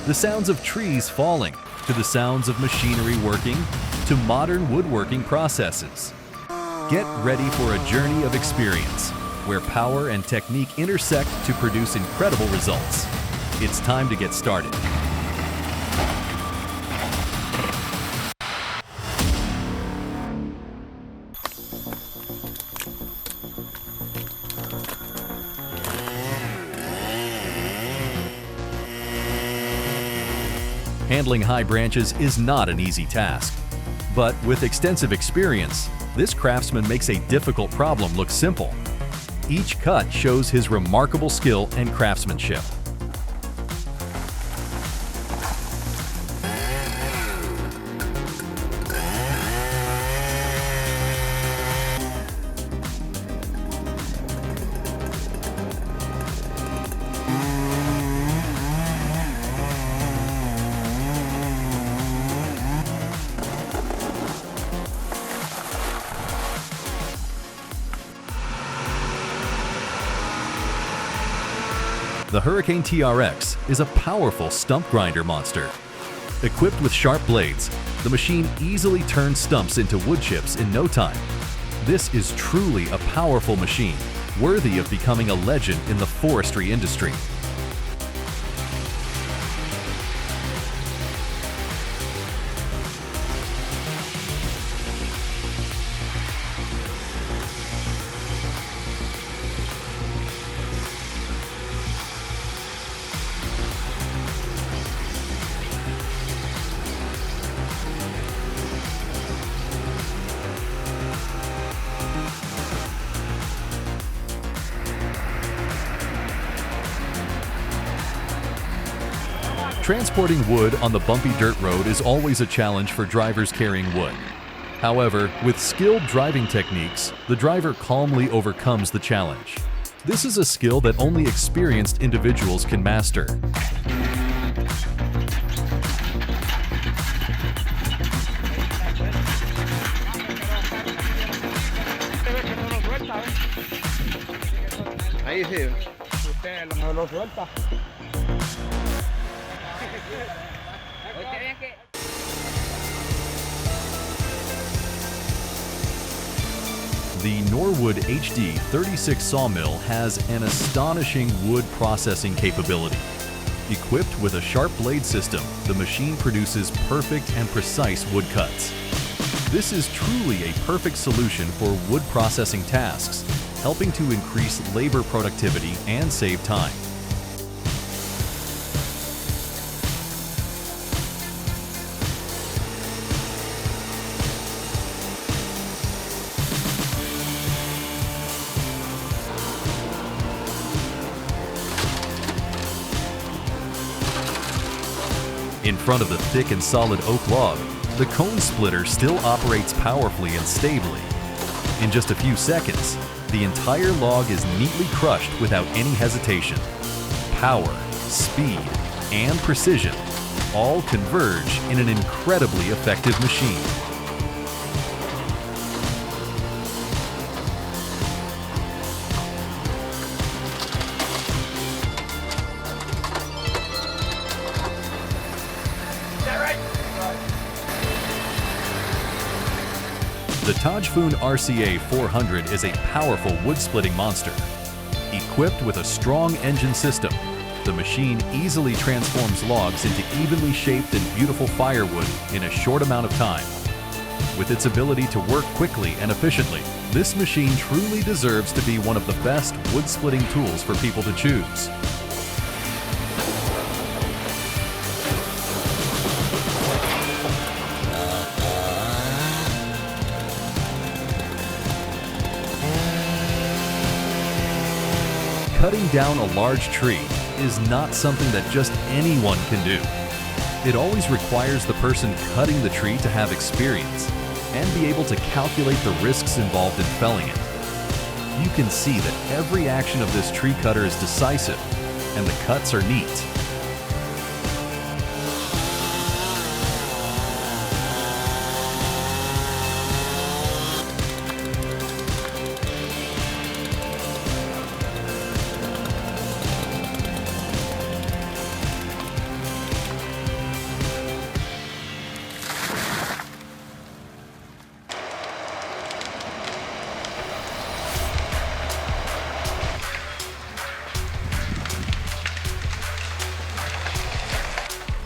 The sounds of trees falling, to the sounds of machinery working, to modern woodworking processes. Get ready for a journey of experience, where power and technique intersect to produce incredible results. It's time to get started. Handling high branches is not an easy task. But with extensive experience, this craftsman makes a difficult problem look simple. Each cut shows his remarkable skill and craftsmanship. The Hurricane TRX is a powerful stump grinder monster. Equipped with sharp blades, the machine easily turns stumps into wood chips in no time. This is truly a powerful machine, worthy of becoming a legend in the forestry industry. Transporting wood on the bumpy dirt road is always a challenge for drivers carrying wood. However, with skilled driving techniques, the driver calmly overcomes the challenge. This is a skill that only experienced individuals can master. Ahí sí. Usted no lo suelta. The Norwood HD 36 sawmill has an astonishing wood processing capability. Equipped with a sharp blade system, the machine produces perfect and precise wood cuts. This is truly a perfect solution for wood processing tasks, helping to increase labor productivity and save time. In front of the thick and solid oak log, the cone splitter still operates powerfully and stably. In just a few seconds, the entire log is neatly crushed without any hesitation. Power, speed, and precision all converge in an incredibly effective machine. The Tajfun RCA 400 is a powerful wood-splitting monster. Equipped with a strong engine system, the machine easily transforms logs into evenly shaped and beautiful firewood in a short amount of time. With its ability to work quickly and efficiently, this machine truly deserves to be one of the best wood-splitting tools for people to choose. Cutting down a large tree is not something that just anyone can do. It always requires the person cutting the tree to have experience and be able to calculate the risks involved in felling it. You can see that every action of this tree cutter is decisive and the cuts are neat.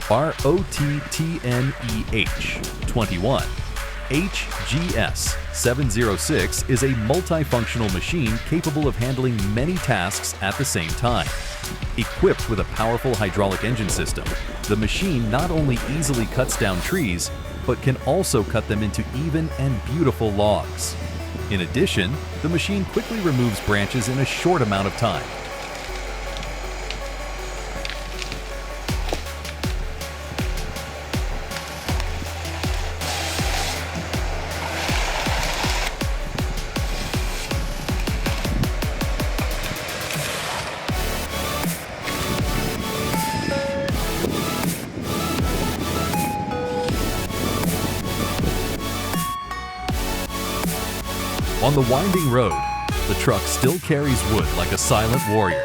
ROTTNEH21. HGS706 is a multifunctional machine capable of handling many tasks at the same time. Equipped with a powerful hydraulic engine system, the machine not only easily cuts down trees, but can also cut them into even and beautiful logs. In addition, the machine quickly removes branches in a short amount of time. On the winding road, the truck still carries wood like a silent warrior.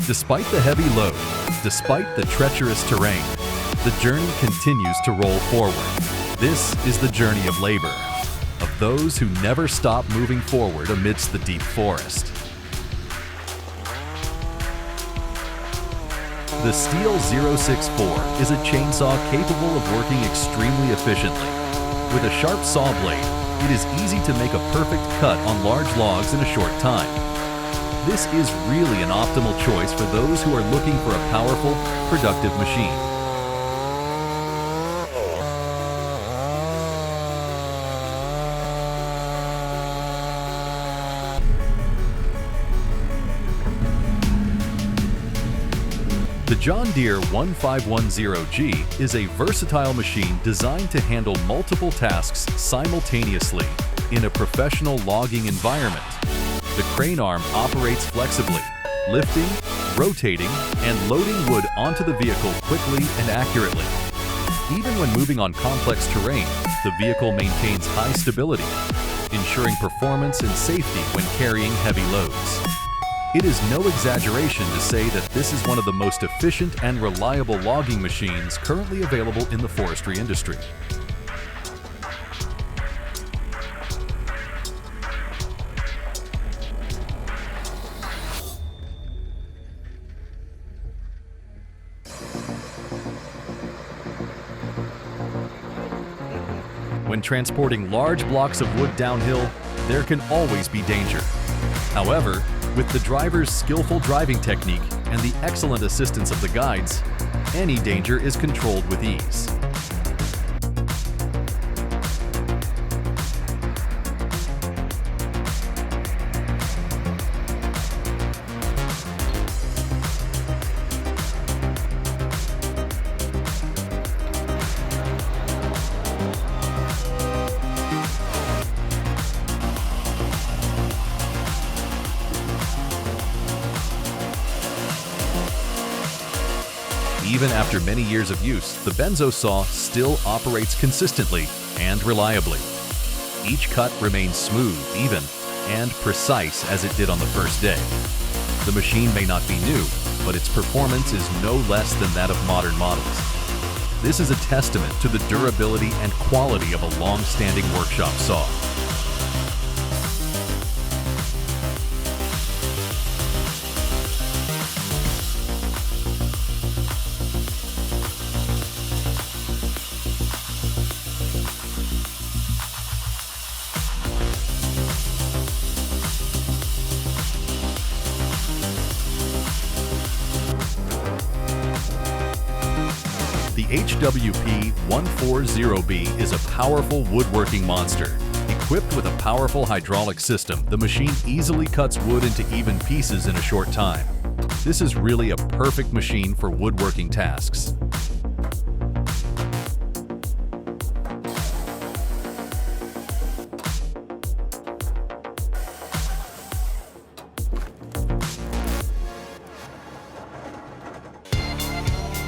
Despite the heavy load, despite the treacherous terrain, the journey continues to roll forward. This is the journey of labor, of those who never stop moving forward amidst the deep forest. The Steel 064 is a chainsaw capable of working extremely efficiently. With a sharp saw blade, it is easy to make a perfect cut on large logs in a short time. This is really an optimal choice for those who are looking for a powerful, productive machine. The John Deere 1510G is a versatile machine designed to handle multiple tasks simultaneously in a professional logging environment. The crane arm operates flexibly, lifting, rotating, and loading wood onto the vehicle quickly and accurately. Even when moving on complex terrain, the vehicle maintains high stability, ensuring performance and safety when carrying heavy loads. It is no exaggeration to say that this is one of the most efficient and reliable logging machines currently available in the forestry industry. When transporting large blocks of wood downhill, there can always be danger. However, with the driver's skillful driving technique and the excellent assistance of the guides, any danger is controlled with ease. Even after many years of use, the benzo saw still operates consistently and reliably. Each cut remains smooth, even, and precise as it did on the first day. The machine may not be new, but its performance is no less than that of modern models. This is a testament to the durability and quality of a long-standing workshop saw. The HWP-140B is a powerful woodworking monster. Equipped with a powerful hydraulic system, the machine easily cuts wood into even pieces in a short time. This is really a perfect machine for woodworking tasks.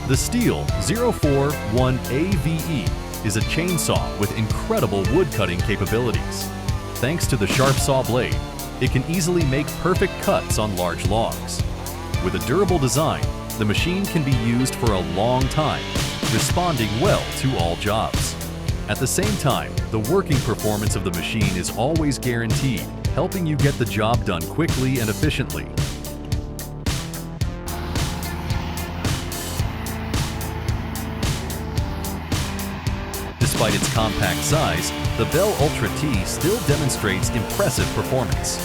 The Steel 041AVE is a chainsaw with incredible wood cutting capabilities. Thanks to the sharp saw blade, it can easily make perfect cuts on large logs. With a durable design, the machine can be used for a long time, responding well to all jobs. At the same time, the working performance of the machine is always guaranteed, helping you get the job done quickly and efficiently. Despite its compact size, the Bell Ultra T still demonstrates impressive performance.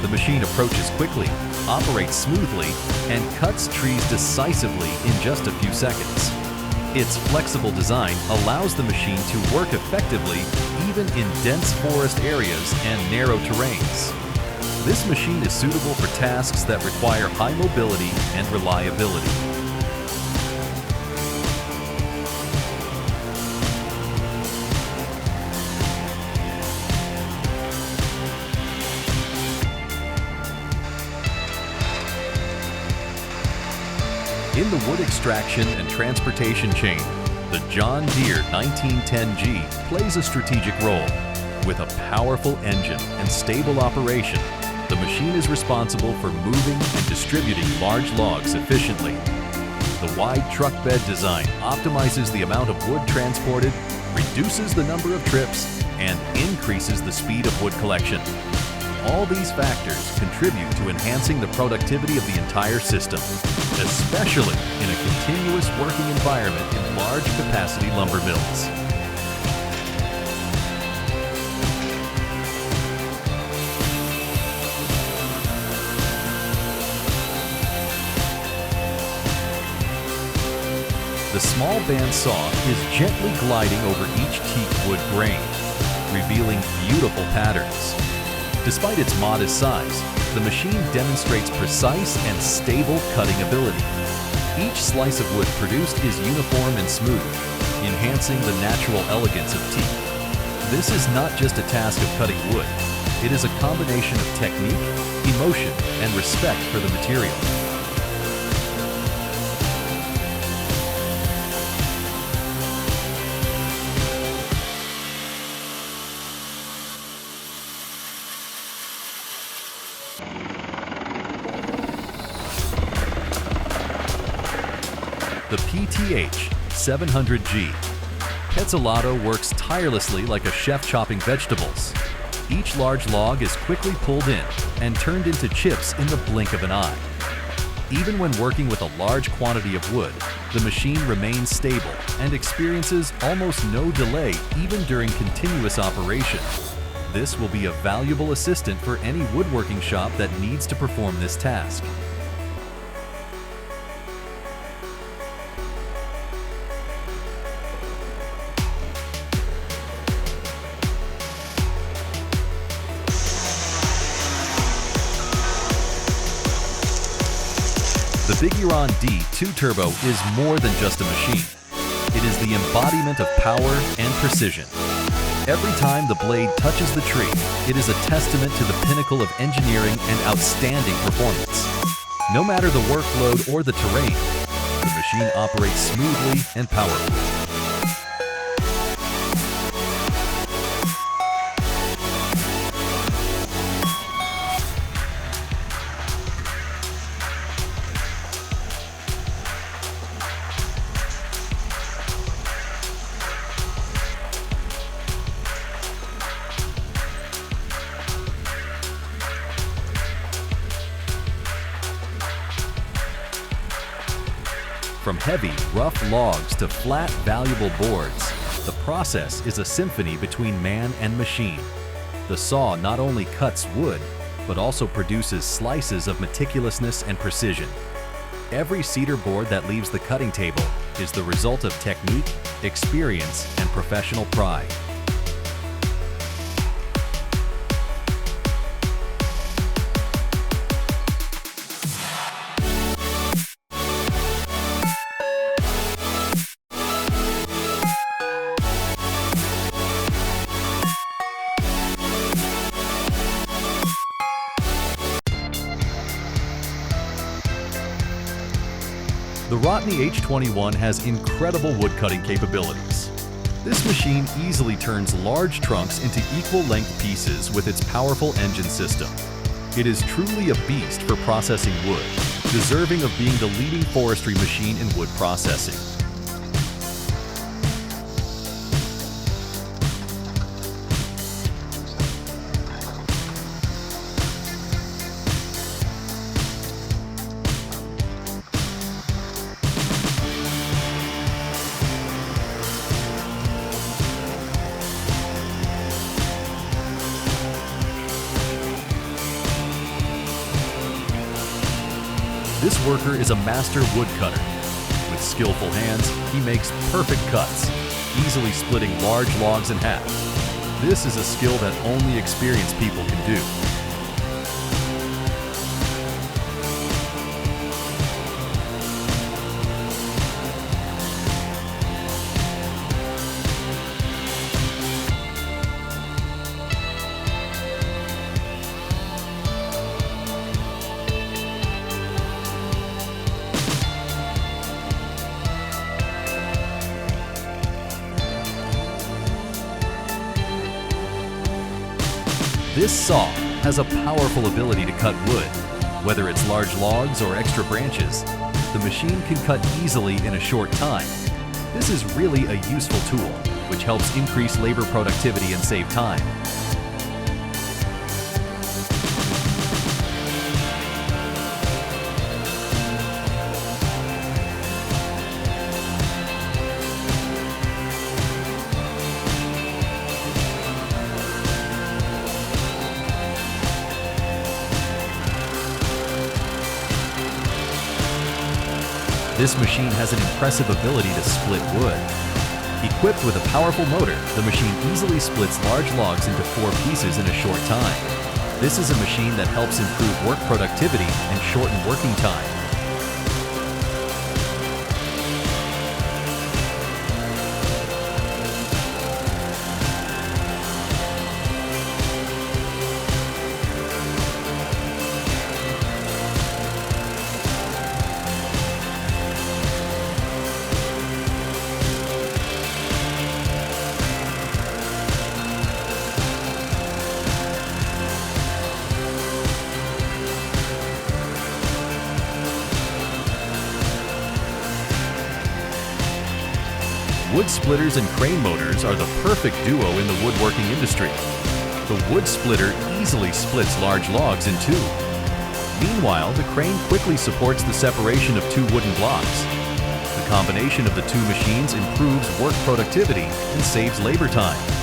The machine approaches quickly, operates smoothly, and cuts trees decisively in just a few seconds. Its flexible design allows the machine to work effectively even in dense forest areas and narrow terrains. This machine is suitable for tasks that require high mobility and reliability. In the wood extraction and transportation chain, the John Deere 1910G plays a strategic role. With a powerful engine and stable operation, the machine is responsible for moving and distributing large logs efficiently. The wide truck bed design optimizes the amount of wood transported, reduces the number of trips, and increases the speed of wood collection. All these factors contribute to enhancing the productivity of the entire system, especially in a continuous working environment in large capacity lumber mills. The small bandsaw is gently gliding over each teak wood grain, revealing beautiful patterns. Despite its modest size, the machine demonstrates precise and stable cutting ability. Each slice of wood produced is uniform and smooth, enhancing the natural elegance of teak. This is not just a task of cutting wood. It is a combination of technique, emotion, and respect for the material. The PTH 700G. Petzolato works tirelessly like a chef chopping vegetables. Each large log is quickly pulled in and turned into chips in the blink of an eye. Even when working with a large quantity of wood, the machine remains stable and experiences almost no delay even during continuous operation. This will be a valuable assistant for any woodworking shop that needs to perform this task. The Bigueron D 2-Turbo is more than just a machine. It is the embodiment of power and precision. Every time the blade touches the tree, it is a testament to the pinnacle of engineering and outstanding performance. No matter the workload or the terrain, the machine operates smoothly and powerfully. From heavy, rough logs to flat, valuable boards, the process is a symphony between man and machine. The saw not only cuts wood, but also produces slices of meticulousness and precision. Every cedar board that leaves the cutting table is the result of technique, experience, and professional pride. The Rotney H21 has incredible wood-cutting capabilities. This machine easily turns large trunks into equal-length pieces with its powerful engine system. It is truly a beast for processing wood, deserving of being the leading forestry machine in wood processing. This worker is a master woodcutter. With skillful hands, he makes perfect cuts, easily splitting large logs in half. This is a skill that only experienced people can do. This saw has a powerful ability to cut wood. Whether it's large logs or extra branches, the machine can cut easily in a short time. This is really a useful tool, which helps increase labor productivity and save time. This machine has an impressive ability to split wood. Equipped with a powerful motor, the machine easily splits large logs into 4 pieces in a short time. This is a machine that helps improve work productivity and shorten working time. Wood splitters and crane motors are the perfect duo in the woodworking industry. The wood splitter easily splits large logs in 2. Meanwhile, the crane quickly supports the separation of 2 wooden blocks. The combination of the 2 machines improves work productivity and saves labor time.